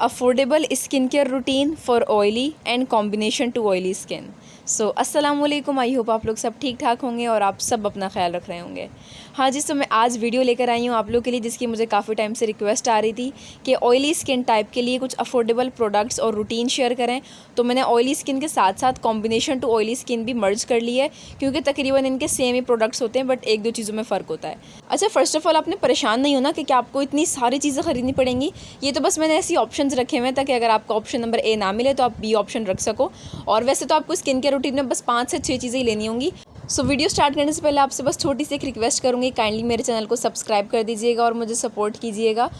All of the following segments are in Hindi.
Affordable skin care routine for oily and combination to oily skin. So अस्सलाम वालेकुम, आई होप आप लोग सब ठीक ठाक होंगे और आप सब अपना ख्याल रख रहे होंगे। हाँ जी, तो मैं आज वीडियो लेकर आई हूँ आप लोग के लिए, जिसकी मुझे काफ़ी टाइम से रिक्वेस्ट आ रही थी कि ऑयली स्किन टाइप के लिए कुछ अफोर्डेबल प्रोडक्ट्स और रूटीन शेयर करें। तो मैंने ऑयली स्किन के साथ साथ कॉम्बिनेशन टू ऑयली स्किन भी मर्ज कर ली है, क्योंकि तकरीबन इनके सेम ही प्रोडक्ट्स होते हैं, बट एक दो चीज़ों में फ़र्क होता है। अच्छा, फर्स्ट ऑफ ऑल आपने परेशान नहीं होना कि क्या आपको इतनी सारी चीज़ें ख़रीदनी पड़ेंगी। ये तो बस मैंने ऐसी ऑप्शंस रखे हुए हैं ताकि अगर आपको ऑप्शन नंबर ए ना मिले तो आप बी ऑप्शन रख सको। और वैसे तो आपको स्किन केयर रूटीन में बस 5 से 6 चीज़ें ही लेनी होंगी। सो वीडियो स्टार्ट करने से पहले आपसे बस छोटी सी एक रिक्वेस्ट करूँगी, काइंडली मेरे चैनल को सब्सक्राइब कर दीजिएगा और मुझे सपोर्ट कीजिएगा।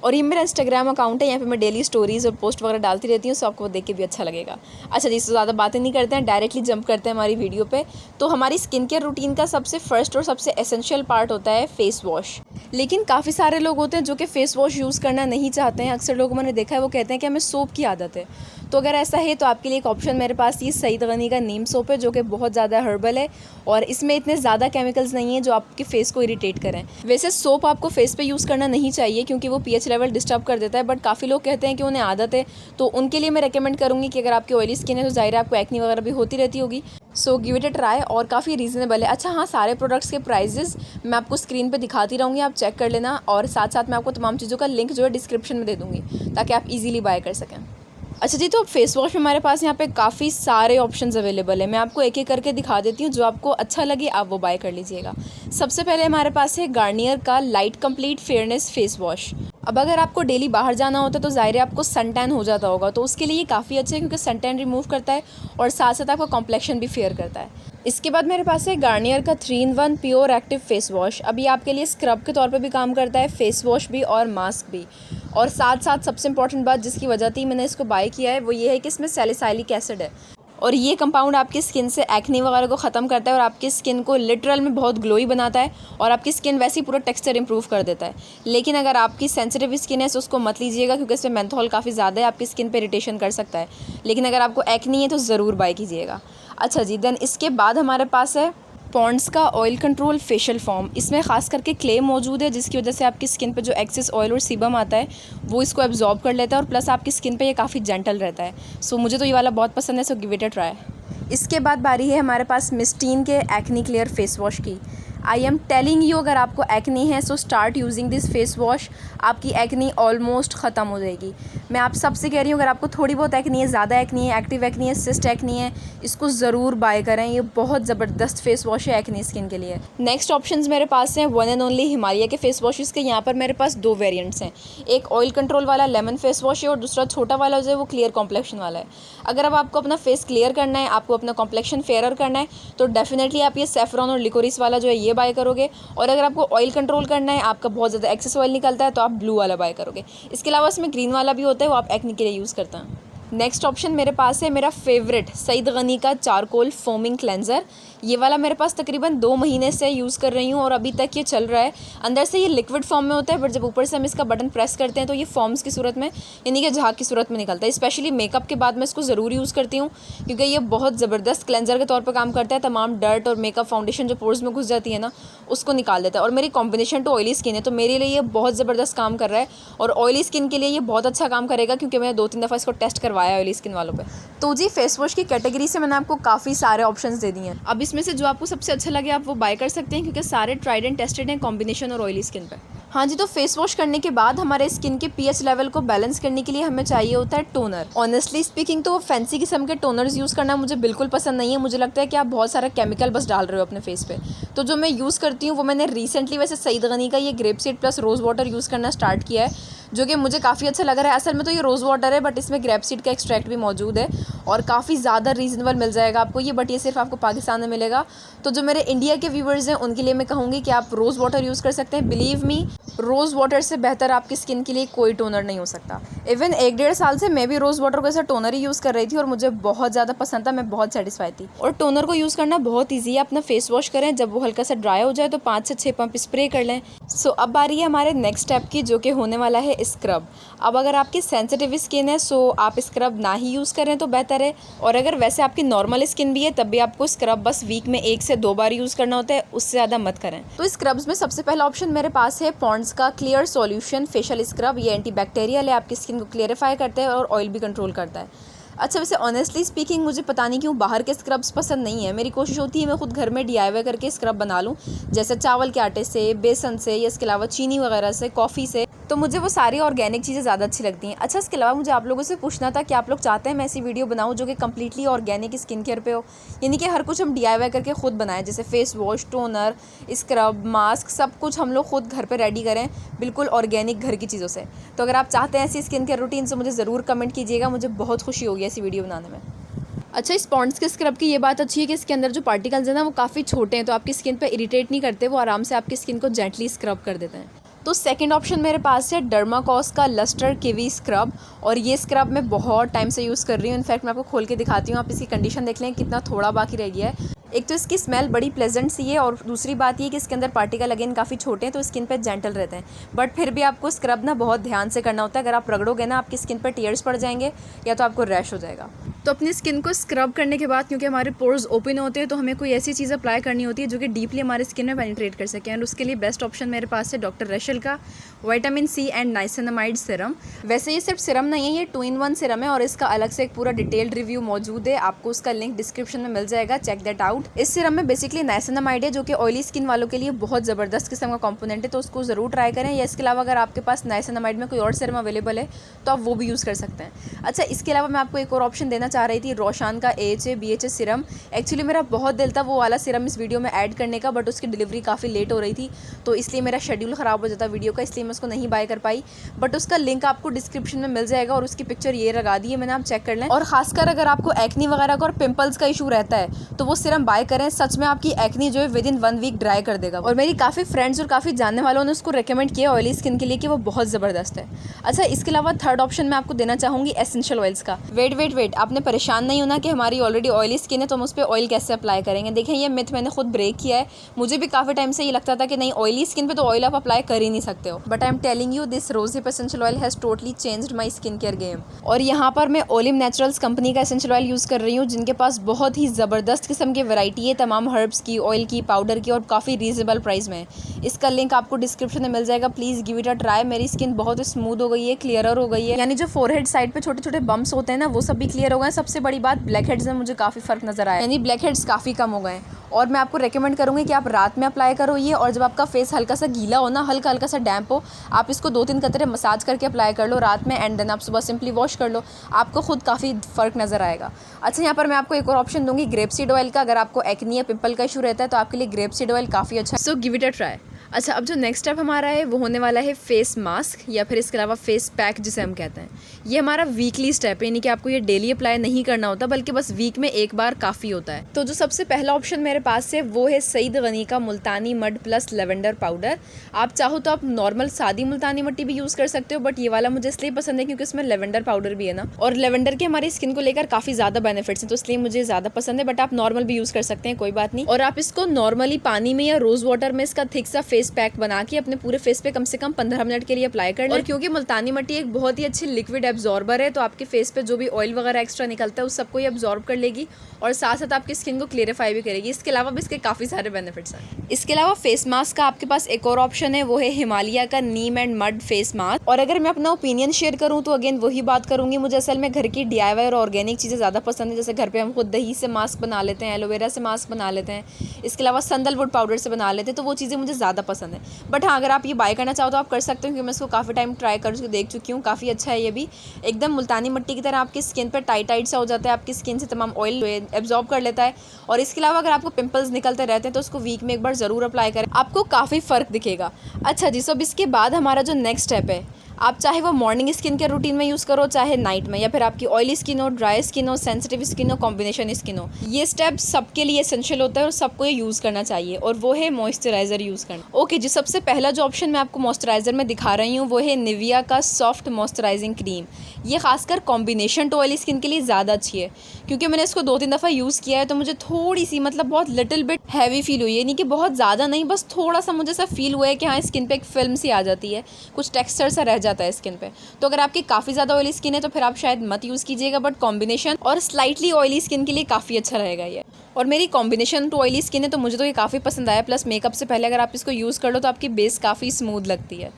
और ये मेरा इंस्टाग्राम अकाउंट है, यहाँ पे मैं डेली स्टोरीज़ और पोस्ट वगैरह डालती रहती हूँ, सो आपको वो देख के भी अच्छा लगेगा। अच्छा जी, इससे ज़्यादा बातें नहीं करते हैं, डायरेक्टली जंप करते हैं हमारी वीडियो पे। तो हमारी स्किन केयर रूटीन का सबसे फर्स्ट और सबसे एसेंशियल पार्ट होता है फेस वॉश। लेकिन काफ़ी सारे लोग होते हैं जो कि फ़ेस वॉश यूज़ करना नहीं चाहते हैं। अक्सर लोगों मैंने देखा है वो कहते हैं कि हमें सोप की आदत है। तो अगर ऐसा है तो आपके लिए एक ऑप्शन मेरे पास ये सईद गनी का नीम सोप है, जो कि बहुत ज़्यादा हर्बल है और इसमें इतने ज़्यादा केमिकल्स नहीं हैं जो आपके फेस को इरिटेट करें। वैसे सोप आपको फेस पे यूज़ करना नहीं चाहिए क्योंकि वो पीएच लेवल डिस्टर्ब कर देता है, बट काफ़ी लोग कहते हैं कि उन्हें आदत है, तो उनके लिए मैं रेकमेंड करूँगी कि अगर आपकी ऑयली स्किन है तो ज़ाहिर है आपको एक्नी वगैरह भी होती रहती होगी। So give it a try और काफ़ी रीज़नेबल है। अच्छा हाँ, सारे प्रोडक्ट्स के प्राइजेस मैं आपको स्क्रीन पे दिखाती रहूँगी, आप चेक कर लेना। और साथ साथ मैं आपको तमाम चीज़ों का लिंक जो है डिस्क्रिप्शन में दे दूँगी ताकि आप इजीली बाय कर सकें। अच्छा जी, तो फेस वॉश में हमारे पास यहाँ पे काफ़ी सारे ऑप्शंस अवेलेबल है। मैं आपको एक एक करके दिखा देती हूँ, जो आपको अच्छा लगे आप वो बाय कर लीजिएगा। सबसे पहले हमारे पास है गार्नियर का light complete fairness face wash. अब अगर आपको डेली बाहर जाना होता है तो ज़ाहिर है आपको सन टैन हो जाता होगा, तो उसके लिए ये काफ़ी अच्छा है क्योंकि सन टैन रिमूव करता है और साथ साथ आपका कॉम्प्लेक्शन भी फेयर करता है। इसके बाद मेरे पास है गार्नियर का 3-in-1 pure active face wash. अभी आपके लिए स्क्रब के तौर पे भी काम करता है, फेस वॉश भी और मास्क भी। और साथ साथ सबसे इंपॉर्टेंट बात जिसकी वजह थी मैंने इसको बाय किया है वो ये है कि इसमें सैलिसाइलिक एसिड है और ये कंपाउंड आपकी स्किन से एक्ने वगैरह को ख़त्म करता है और आपकी स्किन को लिटरल में बहुत ग्लोई बनाता है और आपकी स्किन वैसे ही पूरा टेक्सचर इंप्रूव कर देता है। लेकिन अगर आपकी सेंसिटिव स्किन है तो उसको मत लीजिएगा क्योंकि इसमें मेंथोल काफ़ी ज़्यादा है, आपकी स्किन पे इरिटेशन कर सकता है। लेकिन अगर आपको एक्ने है तो ज़रूर बाय कीजिएगा। अच्छा जी, देन इसके बाद हमारे पास है पॉन्ड्स का ऑयल कंट्रोल फेशियल फॉर्म। इसमें ख़ास करके क्ले मौजूद है जिसकी वजह से आपकी स्किन पे जो एक्सेस ऑयल और सीबम आता है वो इसको एब्जॉर्ब कर लेता है और प्लस आपकी स्किन पे ये काफ़ी जेंटल रहता है। सो मुझे तो ये वाला बहुत पसंद है, so give it a try. इसके बाद बारी है हमारे पास मिस्टीन के एक्नी क्लियर फेस वॉश की। आई एम टेलिंग यू, अगर आपको एक्नी है so start using this face wash, आपकी एक्नी ऑलमोस्ट ख़त्म हो जाएगी। मैं आप सबसे कह रही हूँ अगर आपको थोड़ी बहुत एक्नी है, ज़्यादा एक्नी है, एक्टिव एक्नी है, सिस्ट एक्नी है, इसको ज़रूर बाय करें। ये बहुत ज़बरदस्त फेस वॉश है एक्नी स्किन के लिए। नेक्स्ट ऑप्शंस मेरे पास हैं वन एंड ओनली हिमालय के फेस वॉशेस के। यहाँ पर मेरे पास 2 वेरिएंट्स हैं, एक ऑयल कंट्रोल वाला लेमन फेस वॉश है और दूसरा छोटा वाला जो है वो क्लियर कॉम्प्लेक्शन वाला है। अगर अब आपको अपना फेस क्लियर करना है, आपको अपना कॉम्प्लेक्शन फेयरर करना है तो डेफिनेटली आप ये सेफ्रॉन और लिकोरिस वाला जो है ये बाय करोगे। और अगर आपको ऑयल कंट्रोल करना है, आपका बहुत ज़्यादा एक्सेस ऑयल निकलता है, तो आप ब्लू वाला बाय करोगे। इसके अलावा इसमें ग्रीन वाला भी होता है, वो आप एक्नी के लिए यूज़ करते हैं। नेक्स्ट ऑप्शन मेरे पास है मेरा फेवरेट सईद गनी का चारकोल फोमिंग क्लेंजर। ये वाला मेरे पास तकरीबन 2 महीने से यूज़ कर रही हूँ और अभी तक ये चल रहा है। अंदर से ये लिक्विड फॉर्म में होता है, बट जब ऊपर से हम इसका बटन प्रेस करते हैं तो ये फॉर्म्स की सूरत में, यानी कि झाग की सूरत में निकलता है। स्पेशली मेकअप के बाद मैं इसको ज़रूर यूज़ करती हूँ क्योंकि ये बहुत ज़बरदस्त क्लेंजर के तौर पर काम करता है। तमाम डर्ट और मेकअप फाउंडेशन जो पोर्स में घुस जाती है ना, उसको निकाल देता है। और मेरी कॉम्बिनेशन टू ऑयली स्किन है तो मेरे लिए ये बहुत ज़बरदस्त काम कर रहा है और ऑयली स्किन के लिए ये बहुत अच्छा काम करेगा क्योंकि मैंने 2-3 दफ़ा इसको टेस्ट करवाया ऑयली स्किन वालों पे। तो जी, फेस वॉश की कैटेगरी से मैंने आपको काफ़ी सारे ऑप्शंस दे दिए हैं। अब इसमें से जो आपको सबसे अच्छा लगे आप वो बाय कर सकते हैं क्योंकि सारे ट्राइड एंड टेस्टेड हैं कॉम्बिनेशन और ऑयली स्किन पे। हाँ जी, तो फेस वॉश करने के बाद हमारे स्किन के पीएच लेवल को बैलेंस करने के लिए हमें चाहिए होता है टोनर। ऑनेस्टली स्पीकिंग तो फैंसी किस्म के टोनर्स यूज़ करना मुझे बिल्कुल पसंद नहीं है। मुझे लगता है कि आप बहुत सारा केमिकल बस डाल रहे हो अपने फेस पे। तो जो मैं यूज़ करती हूँ वो मैंने रिसेंटली वैसे सईद गनी का ये grape seed plus rose water use करना स्टार्ट किया है, जो कि मुझे काफ़ी अच्छा लग रहा है। असल में तो ये रोज़ वाटर है बट इसमें ग्रेप सीड का एक्सट्रैक्ट भी मौजूद है और काफ़ी ज़्यादा रीज़नेबल मिल जाएगा आपको ये, बट ये सिर्फ आपको पाकिस्तान में मिलेगा। तो जो मेरे इंडिया के व्यूवर्स हैं उनके लिए मैं कहूँगी कि आप रोज़ वाटर यूज़ कर सकते हैं। बिलीव मी, रोज़ वाटर से बेहतर आपकी स्किन के लिए कोई टोनर नहीं हो सकता। इवन 1-1.5 साल से मैं भी रोज़ वाटर को ऐसा टोनर ही यूज़ कर रही थी और मुझे बहुत ज़्यादा पसंद था, मैं बहुत सेटिस्फाई थी। और टोनर को यूज़ करना बहुत ईजी है। अपना फेस वॉश करें, जब वो हल्का सा ड्राई हो जाए तो 5 से 6 पंप स्प्रे कर लें। सो अब बारी है हमारे नेक्स्ट स्टेप की, जो कि होने वाला है स्क्रब। अब अगर आपकी सेंसिटिव स्किन है सो आप स्क्रब ना ही यूज़ करें तो बेहतर है, और अगर वैसे आपकी नॉर्मल स्किन भी है तब भी आपको स्क्रब बस वीक में 1 से 2 बार यूज़ करना होता है, उससे ज़्यादा मत करें। तो स्क्रब्स में सबसे पहला ऑप्शन मेरे पास है पॉन्ड्स का क्लियर सॉल्यूशन फेशियल स्क्रब। ये एंटीबैक्टीरियल है, आपकी स्किन को क्लियरिफाई करता है और ऑयल भी कंट्रोल करता है। अच्छा, वैसे ऑनेस्टली स्पीकिंग मुझे पता नहीं क्यों बाहर के स्क्रब्स पसंद नहीं है। मेरी कोशिश होती है मैं खुद घर में DIY करके स्क्रब बना लूँ, जैसे चावल के आटे से, बेसन से, या इसके अलावा चीनी वगैरह से, कॉफ़ी से। तो मुझे वो सारी ऑर्गेनिक चीज़ें ज़्यादा अच्छी लगती हैं। अच्छा, इसके अलावा मुझे आप लोगों से पूछना था कि आप लोग चाहते हैं मैं ऐसी वीडियो बनाऊँ जो कि कम्प्लीटली ऑर्गेनिक स्किन केयर पे हो, यानी कि हर कुछ हम DIY करके खुद बनाएं, जैसे face wash, toner, scrub, mask, सब कुछ हम लोग खुद घर पे रेडी करें, बिल्कुल ऑर्गेनिक घर की चीज़ों से। तो अगर आप चाहते हैं ऐसी स्किन केयर रूटीन तो मुझे ज़रूर कमेंट कीजिएगा, मुझे बहुत खुशी होगी ऐसी वीडियो बनाने में। अच्छा, इस पॉन्ड्स के स्क्रब की ये बात अच्छी है कि इसके अंदर जो पार्टिकल्स हैं ना वो काफ़ी छोटे हैं, तो आपकी स्किन पे इरिटेट नहीं करते, वो आराम से आपकी स्किन को जेंटली स्क्रब कर देते हैं। तो सेकंड ऑप्शन मेरे पास है डर्माकॉस का लस्टर किवी स्क्रब, और ये स्क्रब मैं बहुत टाइम से यूज़ कर रही हूँ। इनफैक्ट मैं आपको खोल के दिखाती हूँ, आप इसकी कंडीशन देख लें कितना थोड़ा बाकी रह गया है। एक तो इसकी स्मेल बड़ी प्लेजेंट सी है, और दूसरी बात ये कि इसके अंदर पार्टिकल अगेन काफ़ी छोटे हैं तो स्किन पे जेंटल रहते हैं। बट फिर भी आपको स्क्रब ना बहुत ध्यान से करना होता है, अगर आप रगड़ोगे ना आपकी स्किन पर टीयर्स पड़ जाएंगे या तो आपको रैश हो जाएगा। तो अपनी स्किन को स्क्रब करने के बाद, क्योंकि हमारे पोर्स ओपन होते हैं, तो हमें कोई ऐसी चीज़ अप्लाई करनी होती है जो कि डीपली हमारे स्किन में पेनिट्रेट कर सके, एंड उसके लिए बेस्ट ऑप्शन मेरे पास है डॉक्टर रशेल का vitamin C and niacinamide serum. वैसे ये सिर्फ सीरम नहीं है, ये 2-in-1 सीरम है, और इसका अलग से एक पूरा डिटेल्ड रिव्यू मौजूद है, आपको उसका लिंक डिस्क्रिप्शन में मिल जाएगा, चेक दैट आउट। इस सीरम में बेसिकली नाइसिनामाइड है जो कि ऑयली स्किन वालों के लिए बहुत ज़बरदस्त किस्म का कंपोनेंट है, तो उसको ज़रूर ट्राई करें। या इसके अलावा अगर आपके पास नाइसिनामाइड में कोई और सीरम अवेलेबल है तो आप वो भी यूज़ कर सकते हैं। अच्छा, इसके अलावा मैं आपको एक और ऑप्शन देना चाह रही थी, रोशान का AHA BHA सीरम। एक्चुअली मेरा बहुत दिल था वो वाला सीरम इस वीडियो में ऐड करने का, बट उसकी डिलीवरी काफ़ी लेट हो रही थी, तो इसलिए मेरा शेड्यूल ख़राब हो जाता वीडियो का, इसलिए मैं उसको नहीं बाय कर पाई। बट उसका लिंक आपको डिस्क्रिप्शन में मिल जाएगा, और उसकी पिक्चर ये लगा दी है मैंने, आप चेक कर लें। और खासकर अगर आपको एक्नी वगैरह का और पिंपल्स का इशू रहता है तो वो सीरम बाय करें, सच में आपकी एक्नी जो है विद इन 1 वीक ड्राई कर देगा। और मेरी काफ़ी फ्रेंड्स और काफ़ी जानने वालों ने उसको रिकमेंड किया ऑयली स्किन के लिए कि वो बहुत ज़बरदस्त है। अच्छा, इसके अलावा थर्ड ऑप्शन मैं आपको देना चाहूँगी एसेंशियल ऑयल्स का। वेट, आपने परेशान नहीं होना कि हमारी ऑलरेडी ऑयली स्किन है तो हम उस पर ऑयल कैसे अप्लाई करेंगे। देखें, ये मिथ मैंने खुद ब्रेक किया है। मुझे भी काफ़ी टाइम से ये लगता था कि नहीं, ऑयली स्किन पे तो ऑयल आप अप्लाई कर ही नहीं सकते हो, but I am telling you this rosehip essential oil has totally changed my skin care game. और यहाँ पर मैं ओलिम नेचुरल्स कंपनी का एसेंशियल ऑयल यूज़ कर रही हूँ, जिनके पास बहुत ही ज़बरदस्त किस्म की वैरायटी है, तमाम हर्ब्स की, ऑयल की, पाउडर की, और काफ़ी रीजनेबल प्राइस में। इसका लिंक आपको डिस्क्रिप्शन में मिल जाएगा, please give it a try. मेरी स्किन बहुत स्मूथ हो गई है, क्लियरर हो गई है, यानी जो फोरहेड साइड पे छोटे छोटे बम्प्स होते हैं ना वो सब भी क्लियर हो गए। सबसे बड़ी बात, ब्लैक हेड्स में मुझे काफ़ी फ़र्क नज़र आया, यानी ब्लैक हेड्स काफ़ी कम हो गए। और मैं आपको रेकमेंड करूँगी कि आप रात में अप्लाई करो ये, और जब आपका फेस हल्का सा गीला हो ना, हल्का हल्का सा डैम्प हो, आप इसको 2-3 कतरे मसाज करके अप्लाई कर लो रात में, एंड देन आप सुबह सिंपली वॉश कर लो, आपको खुद काफ़ी फ़र्क नज़र आएगा। अच्छा, यहाँ पर मैं आपको एक और ऑप्शन दूँगी ग्रेप सीड ऑयल का। अगर आपको एक्नी या पिंपल का इशू रहता है तो आपके लिए ग्रेप सीड ऑयल काफ़ी अच्छा है, so give it a try. अच्छा, अब जो नेक्स्ट स्टेप हमारा है वो होने वाला है फेस मास्क, या फिर इसके अलावा फेस पैक जिसे हम कहते हैं। ये हमारा वीकली स्टेप है, यानी कि आपको ये डेली अप्लाई नहीं करना होता, बल्कि बस वीक में एक बार काफ़ी होता है। तो जो सबसे पहला ऑप्शन मेरे पास है वो है सईद गनी का मुल्तानी मड प्लस लेवेंडर पाउडर। आप चाहो तो आप नॉर्मल सादी मुल्तानी मट्टी भी यूज़ कर सकते हो, बट ये वाला मुझे इसलिए पसंद है क्योंकि इसमें लेवेंडर पाउडर भी है ना, और लेवेंडर के हमारी स्किन को लेकर काफ़ी ज़्यादा बेनिफिट्स हैं, तो इसलिए मुझे ज़्यादा पसंद है। बट आप नॉर्मल भी यूज़ कर सकते हैं, कोई बात नहीं। और आप इसको नॉर्मली पानी में या रोज़ वाटर में इसका थिक सा फेस पैक बना के अपने पूरे फेस पे कम से कम 15 मिनट के लिए अप्लाई कर लें। और क्योंकि मुल्तानी मट्टी एक बहुत ही अच्छी लिक्विड एब्जॉर्बर है, तो आपके फेस पे जो भी ऑयल वगैरह एक्स्ट्रा निकलता है उस सबको ये एब्जॉर्ब कर लेगी, और साथ साथ आपकी स्किन को क्लियरिफाई भी करेगी। इसके अलावा भी इसके काफ़ी सारे बेनिफिट्स हैं। इसके अलावा फेस मास्क का आपके पास एक और ऑप्शन है, वो है हिमालय का नीम एंड मड फेस मास्क। और अगर मैं अपना ओपिनियन शेयर करूँ तो अगेन वही बात करूँगी, मुझे असल में घर की DIY और ऑर्गेनिक चीज़ें ज़्यादा पसंद है। जैसे घर पे हम खुद दही से मास्क बना लेते हैं, एलोवेरा से मास्क बना लेते हैं, इसके अलावा संदलवुड पाउडर से बना लेते हैं, तो वो चीज़ें मुझे ज़्यादा पसंद है। बट हाँ, अगर आप ये बाय करना चाहो तो आप कर सकते हो, क्योंकि मैं इसको काफ़ी टाइम ट्राई कर देख चुकी हूँ, काफ़ी अच्छा है। ये भी एकदम मुल्तानी मिट्टी की तरह आपकी स्किन पर टाइट सा हो जाता है, आपकी स्किन से तमाम ऑयल एब्जॉर्ब कर लेता है। और इसके अलावा अगर आपको पिंपल्स निकलते रहते हैं तो उसको वीक में एक बार ज़रूर अप्लाई करें, आपको काफ़ी फ़र्क दिखेगा। अच्छा जी, सब इसके बाद हमारा जो नेक्स्ट स्टेप है, आप चाहे वो मॉर्निंग स्किन केयर रूटीन में यूज़ करो, चाहे नाइट में, या फिर आपकी ऑयली स्किन हो, ड्राई स्किन हो, सेंसिटिव स्किन हो, कॉम्बिनेशन स्किन हो, ये स्टेप सबके लिए एसेंशियल होता है और सबको ये यूज़ करना चाहिए, और वो है मॉइस्चराइज़र यूज़ करना। ओके जी, सबसे पहला जो ऑप्शन मैं आपको मॉइस्चराइज़र में दिखा रही हूँ वो है निविया का सॉफ्ट मॉइस्चराइजिंग क्रीम। ये खासकर कॉम्बिनेशन टू ऑयली स्किन के लिए ज़्यादा अच्छी है, क्योंकि मैंने इसको 2-3 दफ़ा यूज़ किया है तो मुझे थोड़ी सी, मतलब बहुत लिटिल बिट हैवी फील हुई है, यानी कि बहुत ज़्यादा नहीं, बस थोड़ा सा मुझे ऐसा फील हुआ है कि हाँ, स्किन पे एक फिल्म सी आ जाती है, कुछ टेक्सचर सा रह जाता है स्किन पे। तो अगर आपकी काफ़ी ज़्यादा ऑयली स्किन है तो फिर आप शायद मत यूज़ कीजिएगा, बट कॉम्बिनेशन और स्लाइटली ऑयली स्किन के लिए काफ़ी अच्छा रहेगा ये। और मेरी कॉम्बिनेशन टू ऑयली स्किन है तो मुझे तो ये काफ़ी पसंद आया, प्लस मेकअप से पहले अगर आप इसको यूज़ कर लो तो आपकी बेस काफ़ी स्मूथ लगती है।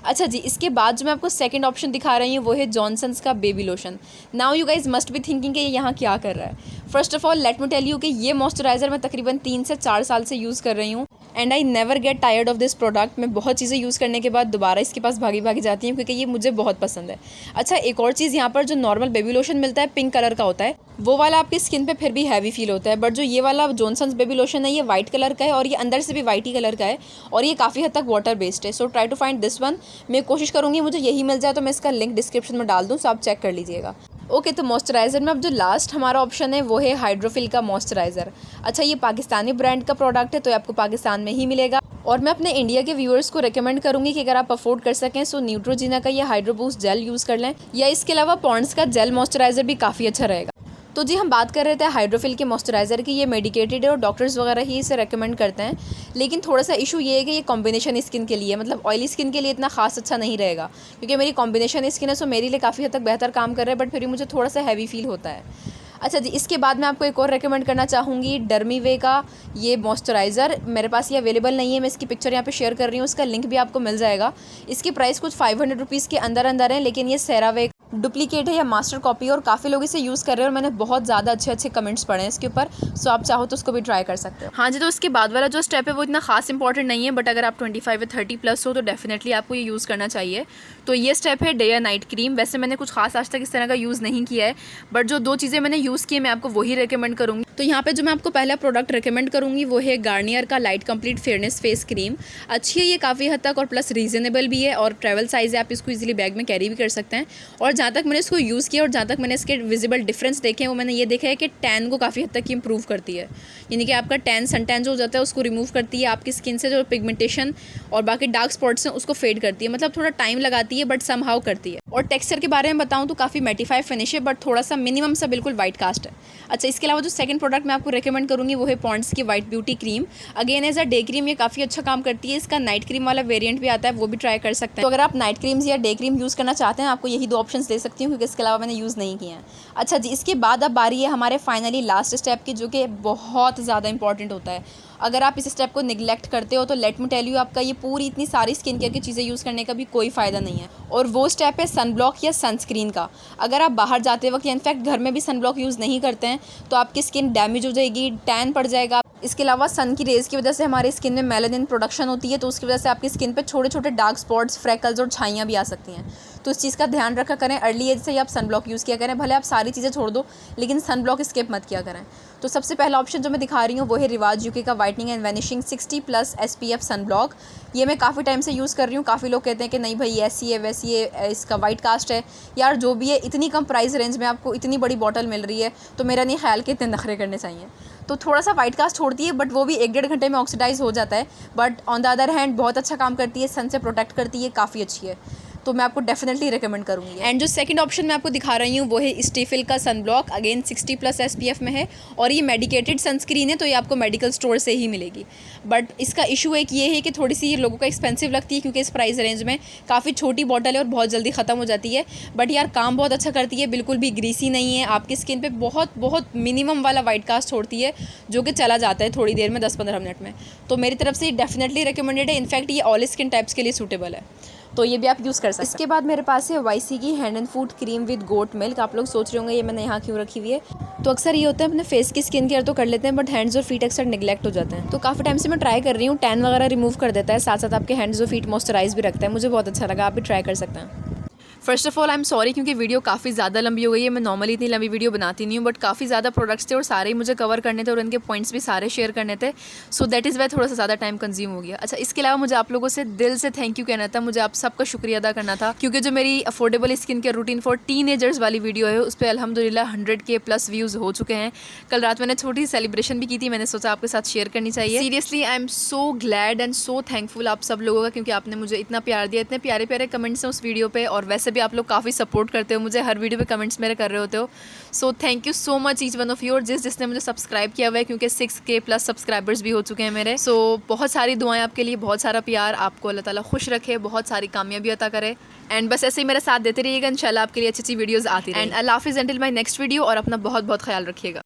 अच्छा जी, इसके बाद जो मैं आपको सेकंड ऑप्शन दिखा रही हूँ वो है जॉनसन्स का baby lotion. Now you guys must be thinking कि ये यहाँ क्या कर रहा है। First of all let me tell you कि ये मॉइस्चराइज़र मैं तकरीबन 3 से 4 साल से यूज़ कर रही हूँ and I never get tired of this product. मैं बहुत चीज़ें यूज़ करने के बाद दोबारा इसके पास भागी भागी जाती हूँ क्योंकि ये मुझे बहुत पसंद है। अच्छा, एक और चीज़, यहाँ पर जो नॉर्मल बेबी लोशन मिलता है पिंक कलर का होता है, वो वाला आपकी स्किन पे फिर भी हैवी फील होता है, बट जो ये वाला जॉनसन्स बेबी लोशन है ये वाइट कलर का है और ये अंदर से भी वाइट ही कलर का है और ये काफ़ी हद तक वाटर बेस्ड है। So try to find this one. मैं कोशिश करूँगी मुझे यही मिल जाए तो मैं इसका लिंक डिस्क्रिप्शन में डाल दूँ, सो आप चेक कर लीजिएगा। ओके, तो मॉइस्चराइज़र में अब जो लास्ट हमारा ऑप्शन है वो है हाइड्रोफिल का मॉइस्चराइज़र। अच्छा, ये पाकिस्तानी ब्रांड का प्रोडक्ट है तो ये आपको पाकिस्तान में ही मिलेगा और मैं अपने इंडिया के व्यूअर्स को रेकमेंड करूँगी कि अगर आप अफोर्ड कर सकें सो न्यूट्रोजीना का ये हाइड्रो बूस्ट जेल यूज़ कर लें, या इसके अलावा पॉन्ड्स का जेल मॉइस्चराइज़र भी काफ़ी अच्छा रहेगा। तो जी, हम बात कर रहे थे हाइड्रोफिल के मॉइस्चराइज़र की। ये मेडिकेटेड है और डॉक्टर्स वगैरह ही इसे रेकमेंड करते हैं, लेकिन थोड़ा सा इशू ये है कि ये कॉम्बिनेशन स्किन के लिए, मतलब ऑयली स्किन के लिए इतना खास अच्छा नहीं रहेगा क्योंकि मेरी कॉम्बिनेशन स्किन है, सो मेरे लिए काफ़ी हद तक बेहतर काम कर रहा है, बट फिर भी मुझे थोड़ा सा हैवी फील होता है। अच्छा जी, इसके बाद मैं आपको एक और रेकमेंड करना चाहूँगी डर्मीवे का ये मॉइस्चराइज़र। मेरे पास ये अवेलेबल नहीं है, मैं इसकी पिक्चर यहाँ पे शेयर कर रही हूँ, उसका लिंक भी आपको मिल जाएगा। इसकी प्राइस कुछ 500 रुपीज़ के अंदर अंदर है, लेकिन ये सेरावे डुप्लीकेट है या मास्टर कॉपी है और काफ़ी लोग इसे यूज़ कर रहे हैं और मैंने बहुत ज़्यादा अच्छे अच्छे कमेंट्स पढ़े हैं इसके ऊपर, सो आप चाहो तो उसको भी ट्राई कर सकते हो। हाँ जी, तो इसके बाद वाला जो स्टेप है वो इतना खास इंपॉर्टेंट नहीं है, बट अगर आप 25 या 30 प्लस हो तो डेफिनेटली आपको ये यूज़ करना चाहिए। तो ये स्टेप है डे या नाइट क्रीम। वैसे मैंने कुछ खास आज तक इस तरह का यूज़ नहीं किया है, बट जो 2 चीज़ें मैंने यूज़ की मैं आपको वही रिकमेंड करूँगी। तो यहाँ पे जो मैं आपको पहला प्रोडक्ट रिकमेंड करूँगी वो है गार्नियर का light complete fairness face cream. अच्छी है ये काफ़ी हद तक और प्लस रीज़नेबल भी है और ट्रैवल साइज़ है, आप इसको इजीली बैग में कैरी भी कर सकते हैं। और जहाँ तक मैंने इसको यूज़ किया और जहाँ तक मैंने इसके विजिबल डिफरेंस देखे हैं वो मैंने ये देखा है कि टैन को काफ़ी हद तक इंप्रूव करती है, यानी कि आपका टैन सन टैन जो हो जाता है उसको रिमूव करती है, आपकी स्किन से जो पिगमेंटेशन और बाकी डार्क स्पॉट्स हैं उसको फेड करती है। मतलब थोड़ा टाइम लगाती है बट समहाउ करती है। और टेक्सचर के बारे में बताऊँ तो काफ़ी मैटिफाई फिनिश है, बट थोड़ा सा मिनिमम सा बिल्कुल वाइट कास्ट है। अच्छा, इसके अलावा जो सेकंड प्रोडक्ट मैं आपको रेकमेंड करूँगी वो है पॉन्ड्स की white beauty cream. Again as a day cream ये काफ़ी अच्छा काम करती है। इसका नाइट क्रीम वाला वेरिएंट भी आता है, वो भी ट्राई कर सकते हैं। तो अगर आप नाइट क्रीम्स या डे क्रीम यूज़ करना चाहते हैं आपको यही 2 ऑप्शन दे सकती हूँ क्योंकि इसके अलावा मैंने यूज़ नहीं किया है। अच्छा जी, इसके बाद अब बारी है हमारे फाइनली लास्ट स्टेप की, जो कि बहुत ज़्यादा इंपॉर्टेंट होता है। अगर आप इस स्टेप को निगलेक्ट करते हो तो लेट मी टेल यू आपका ये पूरी इतनी सारी स्किन केयर की चीज़ें यूज़ करने का भी कोई फ़ायदा नहीं है। और वो स्टेप है सनब्लॉक या सनस्क्रीन का। अगर आप बाहर जाते वक्त या इनफैक्ट घर में भी सनब्लॉक यूज़ नहीं करते हैं तो आपकी स्किन डैमेज हो जाएगी, टैन पड़ जाएगा। इसके अलावा सन की रेज़ की वजह से हमारी स्किन में मेलानिन प्रोडक्शन होती है, तो उसकी वजह से आपकी स्किन पे छोटे छोटे डार्क स्पॉट्स, फ्रैकल्स और छाइयाँ भी आ सकती हैं। तो इस चीज़ का ध्यान रखा करें, अर्ली एज से ही आप सनब्लॉक यूज़ किया करें। भले आप सारी चीज़ें छोड़ दो लेकिन सनब्लॉक स्किप मत किया करें। तो सबसे पहला ऑप्शन जो मैं दिखा रही हूँ वो है रिवाज यूके का whitening and vanishing 60+ SPF sunblock. ये मैं काफ़ी टाइम से यूज़ कर रही हूँ। काफ़ी लोग कहते हैं कि नहीं भाई ऐसी है वैसी है, इसका वाइट कास्ट है। यार जो भी है, इतनी कम प्राइस रेंज में आपको इतनी बड़ी बॉटल मिल रही है तो मेरा नहीं ख्याल कि इतने नखरे करने चाहिए। तो थोड़ा सा वाइट कास्ट छोड़ती है बट वो भी 1-1.5 घंटे में ऑक्सीडाइज हो जाता है, but on the other hand बहुत अच्छा काम करती है, सन से प्रोटेक्ट करती है, काफ़ी अच्छी है। तो मैं आपको डेफिनेटली रिकमेंड करूँगी। एंड जो सेकंड ऑप्शन मैं आपको दिखा रही हूँ वो है स्टीफिल का सनब्लॉक। अगेन 60+ SPF में है और ये मेडिकेटेड सनस्क्रीन है, तो ये आपको मेडिकल स्टोर से ही मिलेगी। बट इसका इशू एक ये है कि थोड़ी सी ये लोगों को एक्सपेंसिव लगती है क्योंकि इस प्राइस रेंज में काफ़ी छोटी बॉटल है और बहुत जल्दी ख़त्म हो जाती है। बट यार काम बहुत अच्छा करती है, बिल्कुल भी ग्रीसी नहीं है, आपकी स्किन पर बहुत बहुत मिनिमम वाला वाइट कास्ट छोड़ती है जो कि चला जाता है थोड़ी देर में, 10-15 मिनट में। तो मेरी तरफ से डेफिनेटली रिकमेंडेड है। इनफैक्ट ये ऑल स्किन टाइप्स के लिए सूटेबल है, तो ये भी आप यूज़ कर सकते हैं। इसके बाद मेरे पास है YC की hand and foot cream with goat milk. आप लोग सोच रहे होंगे ये मैंने यहाँ क्यों रखी हुई है। तो अक्सर ये होता है अपने फेस की स्किन केयर तो कर लेते हैं बट हैंड्स और फीट अक्सर निगलेक्ट हो जाते हैं। तो काफ़ी टाइम से मैं ट्राई कर रही हूँ, टैन वगैरह रिमूव कर देता है, साथ साथ आपके हैंड्स और फीट मॉइस्चराइज भी रखता है। मुझे बहुत अच्छा लगा, आप भी ट्राई कर सकते हैं। First of all I am sorry क्योंकि वीडियो काफ़ी ज़्यादा लंबी हो गई है। मैं नॉर्मली इतनी लंबी वीडियो बनाती नहीं हूँ, बट काफ़ी ज़्यादा प्रोडक्ट्स थे और सारे ही मुझे कवर करने थे और उनके पॉइंट्स भी सारे शेयर करने थे, सो दैट इज़ वाई थोड़ा सा ज़्यादा टाइम कंज्यूम हो गया। अच्छा, इसके अलावा मुझे आप लोगों से दिल से थैंक यू कहना था, मुझे आप सबका शुक्रिया अदा करना था क्योंकि जो मेरी affordable skin care routine for teenagers वाली वीडियो है उस पर अल्हम्दुलिल्लाह 100K+ व्यूज़ हो चुके हैं। कल रात मैंने छोटी सेलिब्रेशन भी की थी, मैंने सोचा आपके साथ शेयर करनी चाहिए। Seriously I am so glad and so thankful आप सब लोगों का, क्योंकि आपने मुझे इतना प्यार दिया, इतने प्यारे प्यारे कमेंट्स हैं उस वीडियो पे। और वैसे वैसे भी आप लोग काफ़ी सपोर्ट करते हो मुझे, हर वीडियो पे कमेंट्स मेरे कर रहे होते हो। So thank you so much each one of you, और जिसने मुझे सब्सक्राइब किया हुआ है, क्योंकि 6K प्लस सब्सक्राइबर्स भी हो चुके हैं मेरे। सो बहुत सारी दुआएं आपके लिए, बहुत सारा प्यार, आपको अल्लाह ताला खुश रखे, बहुत सारी कामयाबी अता करे, एंड बस ऐसे ही मेरा साथ देते रहिएगा। इंशाल्लाह आपके लिए अच्छी अच्छी वीडियोज़ आती रहें। एंड अल्लाह हाफिज़ अंटिल माय नेक्स्ट वीडियो, और अपना बहुत बहुत ख्याल रखिएगा।